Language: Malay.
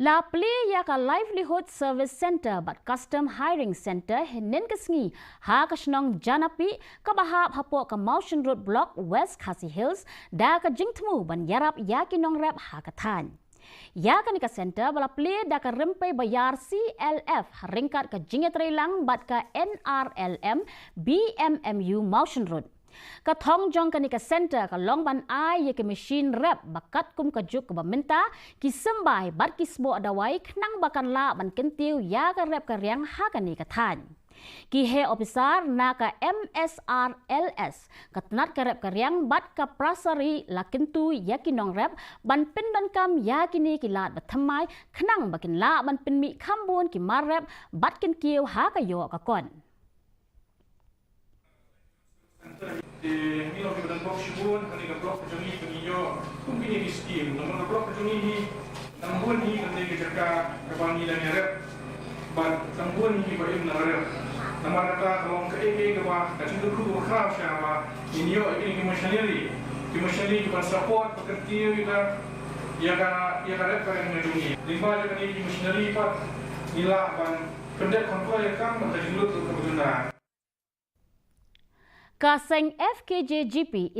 La pli ya ka livelihood service center but custom hiring center henen kesngi ha kasnong janapi ka bahap hapo ka Mountain Road Block West Khasi Hills da ka jingtmu ban yarap ya kinong rep ha kathan. Ya ka ni ka center bala pli da ka rempai bayar CLF ringkat ka jingetrelang bat ka NRLM BMMU Mountain Road. Ka thong jong kanika center ka long ban ai ye ke machine rep bakat kum ka juk ka minta ki sembai bat ki sbo adawai knang bakan la ban kentiu ya ka rep ka riang ha kanika than ki he officer na ka MSRLS ka tnat ka rep ka riang bat ka prasari la kentu ya kinong rep ban pindan kam ya kini ki lat bathamai knang bakin la ban pinmi khambun ki mar rep bat ken kiu ha ka yo ka kon. Ini loh kita blok shibun, kami ke blok penjuni pengiyo, kumpini di skim. Namun ke blok penjuni ini, tambun ini kami kerja kebangi dan nyerep, ban tambun ini bayi menarep. Namun kata kalau ke ke bah, kasih dulu kerap siapa, ini yo ini kemusyari kita support pekerja kita, ya rep kalian menjungi. Lima juga ini kemusyari pat, nila ban pendek kontrol yang kan, kasih dulu kebetulan. Kaseng FKJ GP